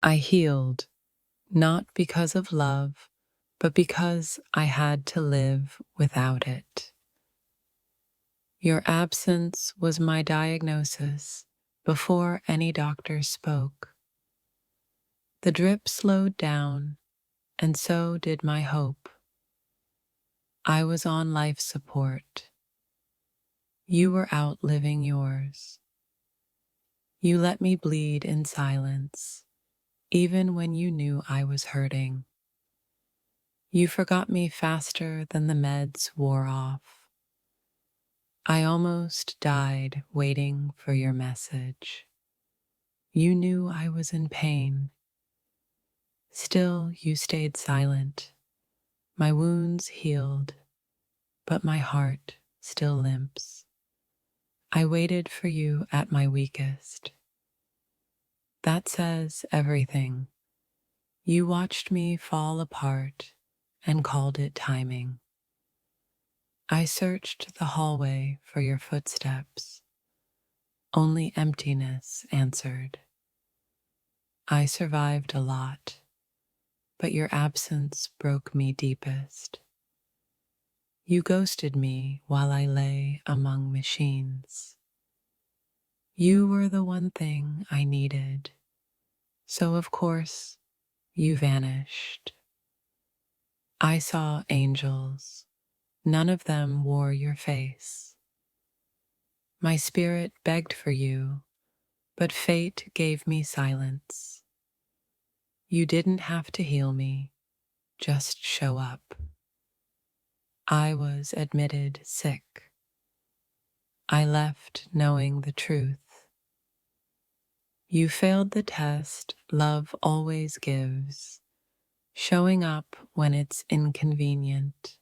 I healed, not because of love, but because I had to live without it. Your absence was my diagnosis before any doctor spoke. The drip slowed down, and so did my hope. I was on life support. You were out living yours. You let me bleed in silence, even when you knew I was hurting. You forgot me faster than the meds wore off. I almost died waiting for your message. You knew I was in pain. Still, you stayed silent. My wounds healed, but my heart still limps. I waited for you at my weakest. That says everything. You watched me fall apart and called it timing. I searched the hallway for your footsteps. Only emptiness answered. I survived a lot, but your absence broke me deepest. You ghosted me while I lay among machines. You were the one thing I needed, so of course you vanished. I saw angels. None of them wore your face. My spirit begged for you, but fate gave me silence. You didn't have to heal me, just show up. I was admitted sick. I left knowing the truth. You failed the test love always gives, showing up when it's inconvenient.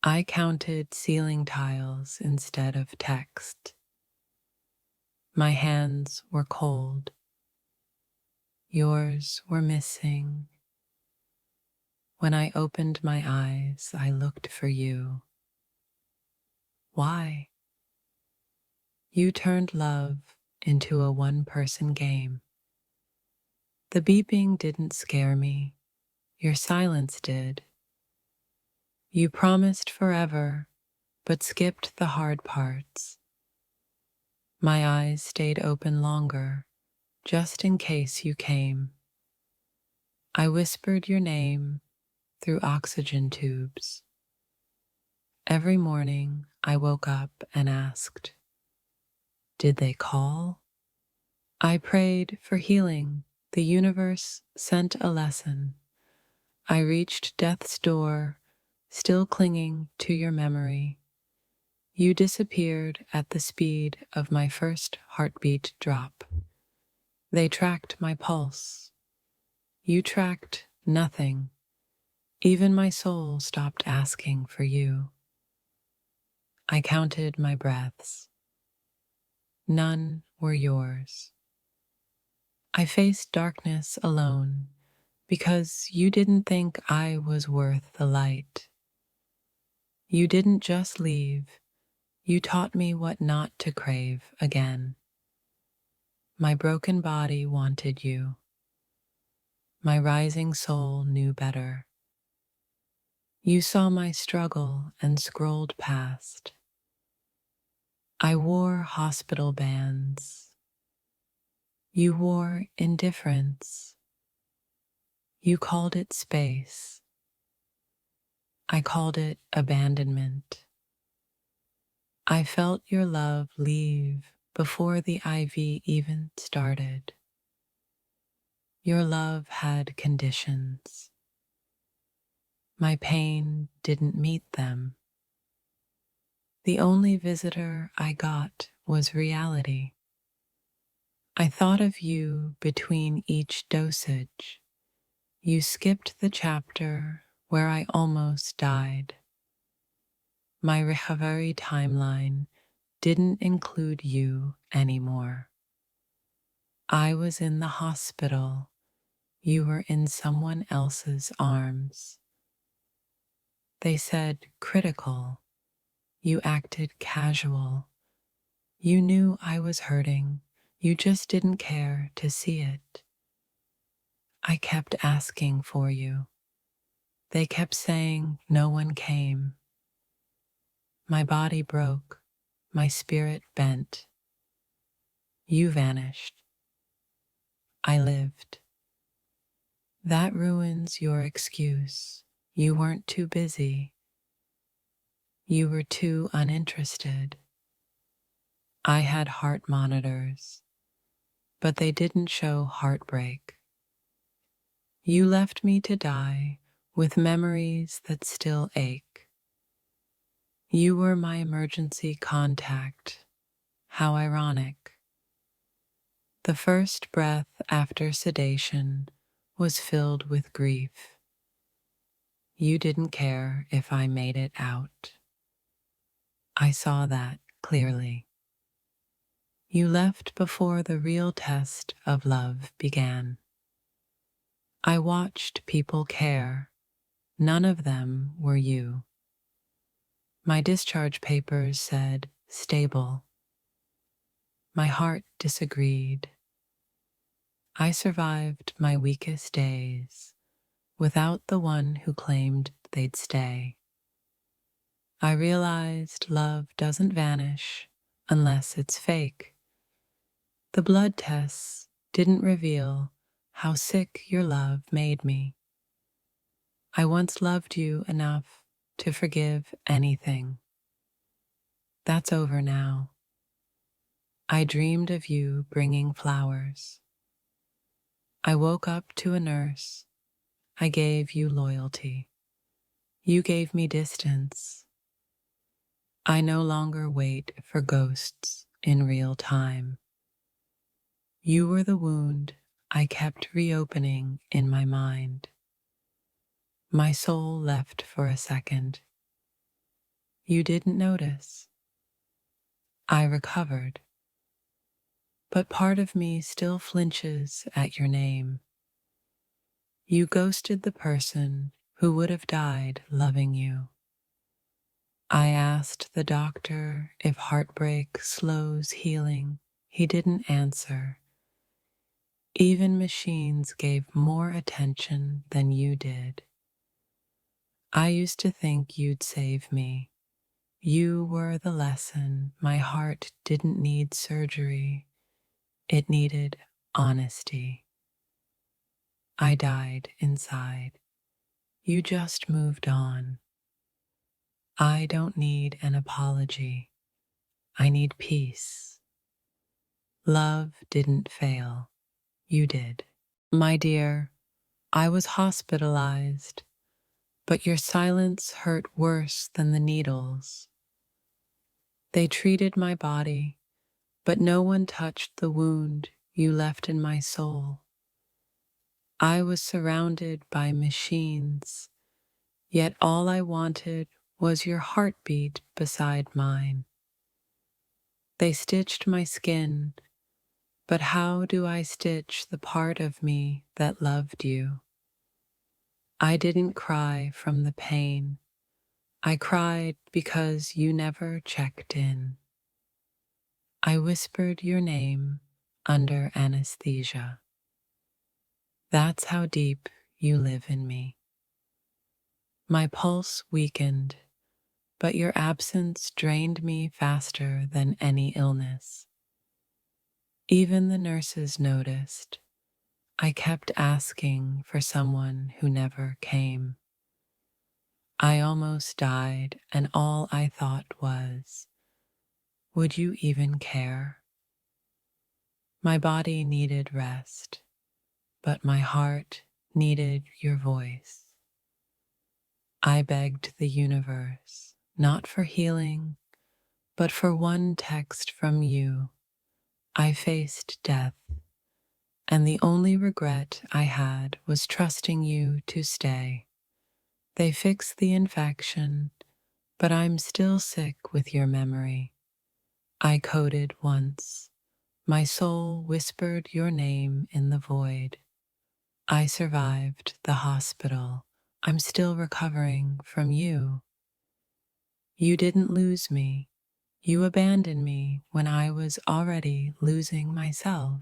I counted ceiling tiles instead of text. My hands were cold. Yours were missing. When I opened my eyes, I looked for you. Why? You turned love into a one-person game. The beeping didn't scare me. Your silence did. You promised forever, but skipped the hard parts. My eyes stayed open longer, just in case you came. I whispered your name through oxygen tubes. Every morning I woke up and asked, did they call? I prayed for healing. The universe sent a lesson. I reached death's door, still clinging to your memory. You disappeared at the speed of my first heartbeat drop. They tracked my pulse. You tracked nothing. Even my soul stopped asking for you. I counted my breaths. None were yours. I faced darkness alone because you didn't think I was worth the light. You didn't just leave. You taught me what not to crave again. My broken body wanted you. My rising soul knew better. You saw my struggle and scrolled past. I wore hospital bands. You wore indifference. You called it space. I called it abandonment. I felt your love leave before the IV even started. Your love had conditions. My pain didn't meet them. The only visitor I got was reality. I thought of you between each dosage. You skipped the chapter where I almost died. My recovery timeline didn't include you anymore. I was in the hospital. You were in someone else's arms. They said critical. You acted casual. You knew I was hurting. You just didn't care to see it. I kept asking for you. They kept saying no one came. My body broke, my spirit bent. You vanished. I lived. That ruins your excuse. You weren't too busy. You were too uninterested. I had heart monitors, but they didn't show heartbreak. You left me to die with memories that still ache. You were my emergency contact. How ironic. The first breath after sedation was filled with grief. You didn't care if I made it out. I saw that clearly. You left before the real test of love began. I watched people care. None of them were you. My discharge papers said stable. My heart disagreed. I survived my weakest days without the one who claimed they'd stay. I realized love doesn't vanish unless it's fake. The blood tests didn't reveal how sick your love made me. I once loved you enough to forgive anything. That's over now. I dreamed of you bringing flowers. I woke up to a nurse. I gave you loyalty. You gave me distance. I no longer wait for ghosts in real time. You were the wound I kept reopening in my mind. My soul left for a second. You didn't notice. I recovered. But part of me still flinches at your name. You ghosted the person who would have died loving you. I asked the doctor if heartbreak slows healing. He didn't answer. Even machines gave more attention than you did. I used to think you'd save me. You were the lesson. My heart didn't need surgery. It needed honesty. I died inside. You just moved on. I don't need an apology. I need peace. Love didn't fail. You did. My dear, I was hospitalized, but your silence hurt worse than the needles. They treated my body, but no one touched the wound you left in my soul. I was surrounded by machines, yet all I wanted was your heartbeat beside mine. They stitched my skin, but how do I stitch the part of me that loved you? I didn't cry from the pain. I cried because you never checked in. I whispered your name under anesthesia. That's how deep you live in me. My pulse weakened, but your absence drained me faster than any illness. Even the nurses noticed. I kept asking for someone who never came. I almost died, and all I thought was, would you even care? My body needed rest, but my heart needed your voice. I begged the universe, not for healing, but for one text from you. I faced death, and the only regret I had was trusting you to stay. They fixed the infection, but I'm still sick with your memory. I coded once. My soul whispered your name in the void. I survived the hospital. I'm still recovering from you. You didn't lose me. You abandoned me when I was already losing myself.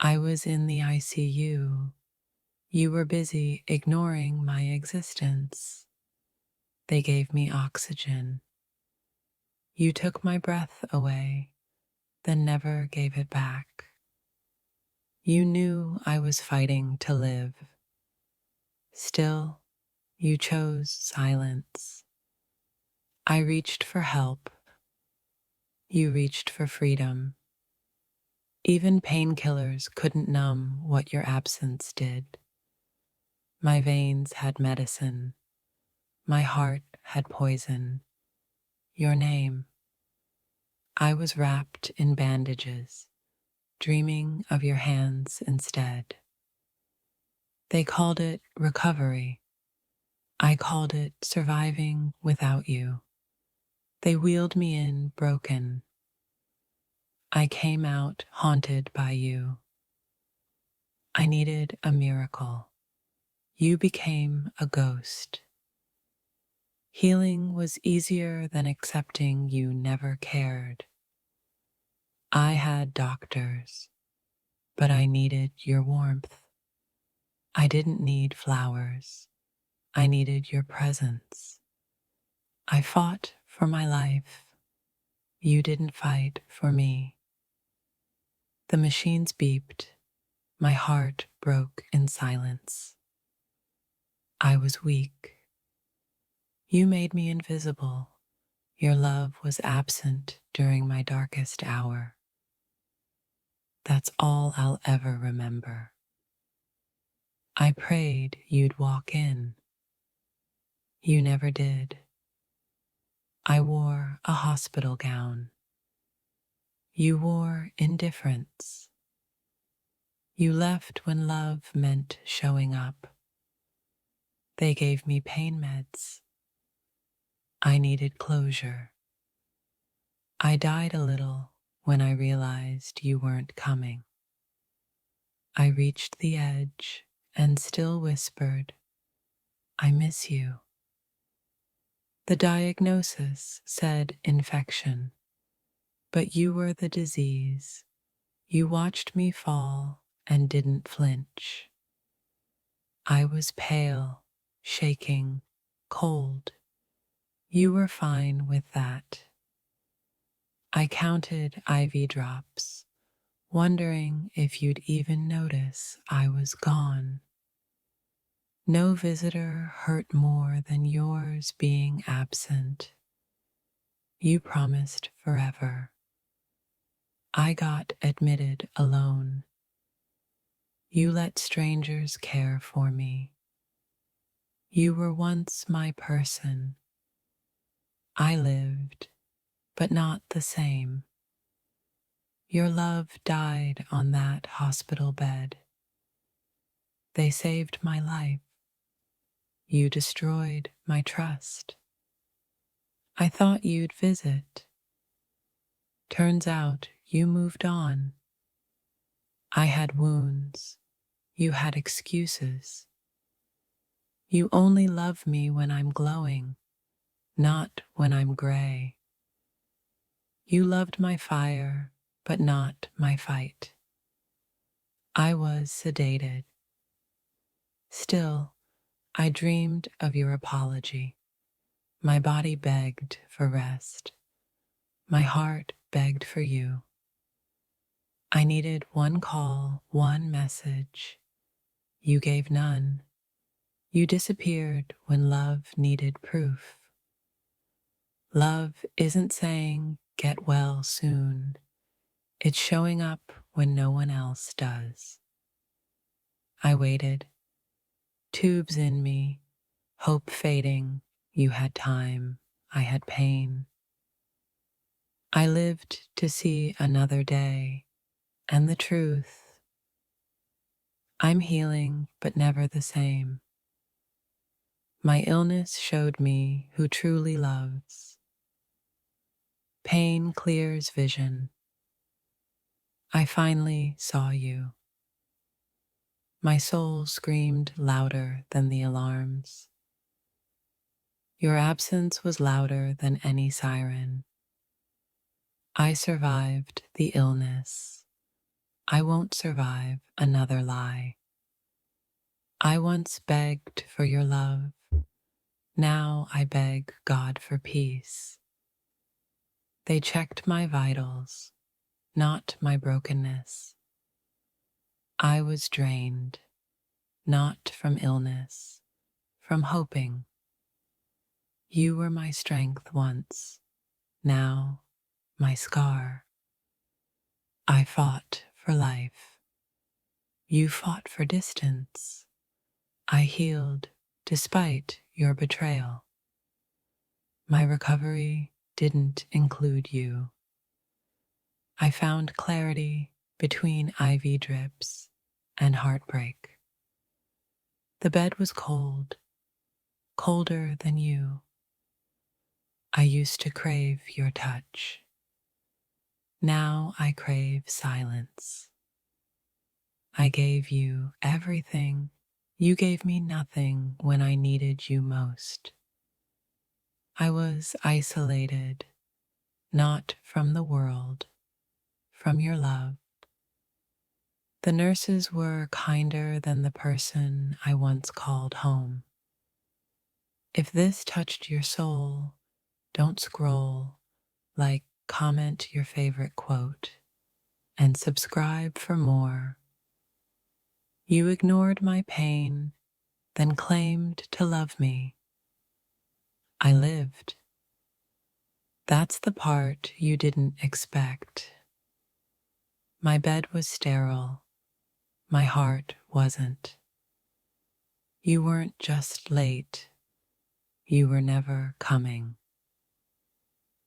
I was in the ICU. You were busy ignoring my existence. They gave me oxygen. You took my breath away, then never gave it back. You knew I was fighting to live. Still, you chose silence. I reached for help. You reached for freedom. Even painkillers couldn't numb what your absence did. My veins had medicine. My heart had poison. Your name. I was wrapped in bandages, dreaming of your hands instead. They called it recovery. I called it surviving without you. They wheeled me in broken. I came out haunted by you. I needed a miracle. You became a ghost. Healing was easier than accepting you never cared. I had doctors, but I needed your warmth. I didn't need flowers. I needed your presence. I fought for my life. You didn't fight for me. The machines beeped. My heart broke in silence. I was weak. You made me invisible. Your love was absent during my darkest hour. That's all I'll ever remember. I prayed you'd walk in. You never did. I wore a hospital gown. You wore indifference. You left when love meant showing up. They gave me pain meds. I needed closure. I died a little when I realized you weren't coming. I reached the edge and still whispered, I miss you. The diagnosis said infection, but you were the disease. You watched me fall and didn't flinch. I was pale, shaking, cold. You were fine with that. I counted IV drops, wondering if you'd even notice I was gone. No visitor hurt more than yours being absent. You promised forever. I got admitted alone. You let strangers care for me. You were once my person. I lived, but not the same. Your love died on that hospital bed. They saved my life. You destroyed my trust. I thought you'd visit. Turns out you moved on. I had wounds. You had excuses. You only love me when I'm glowing, not when I'm gray. You loved my fire, but not my fight. I was sedated. Still, I dreamed of your apology. My body begged for rest. My heart begged for you. I needed one call, one message. You gave none. You disappeared when love needed proof. Love isn't saying, get well soon. It's showing up when no one else does. I waited. Tubes in me, hope fading. You had time. I had pain. I lived to see another day, and the truth. I'm healing, but never the same. My illness showed me who truly loves. Pain clears vision. I finally saw you. My soul screamed louder than the alarms. Your absence was louder than any siren. I survived the illness. I won't survive another lie. I once begged for your love. Now I beg God for peace. They checked my vitals, not my brokenness. I was drained, not from illness, from hoping. You were my strength once, now my scar. I fought for life. You fought for distance. I healed despite your betrayal. My recovery didn't include you. I found clarity between IV drips and heartbreak. The bed was cold, colder than you. I used to crave your touch. Now I crave silence. I gave you everything. You gave me nothing when I needed you most. I was isolated, not from the world, from your love. The nurses were kinder than the person I once called home. If this touched your soul, don't scroll, like, comment your favorite quote, and subscribe for more. You ignored my pain, then claimed to love me. I lived. That's the part you didn't expect. My bed was sterile. My heart wasn't. You weren't just late. You were never coming.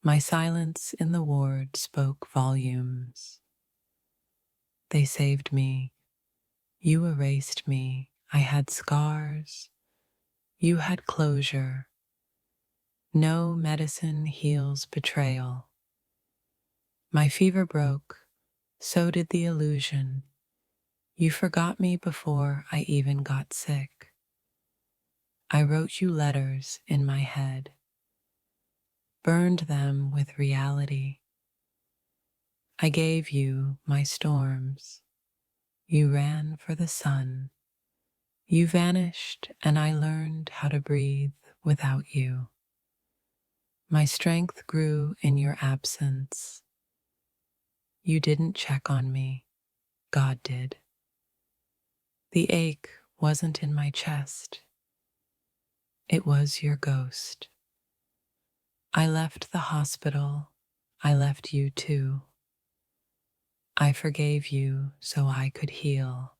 My silence in the ward spoke volumes. They saved me. You erased me. I had scars. You had closure. No medicine heals betrayal. My fever broke. So did the illusion. You forgot me before I even got sick. I wrote you letters in my head, burned them with reality. I gave you my storms. You ran for the sun. You vanished, and I learned how to breathe without you. My strength grew in your absence. You didn't check on me. God did. The ache wasn't in my chest. It was your ghost. I left the hospital. I left you too. I forgave you so I could heal.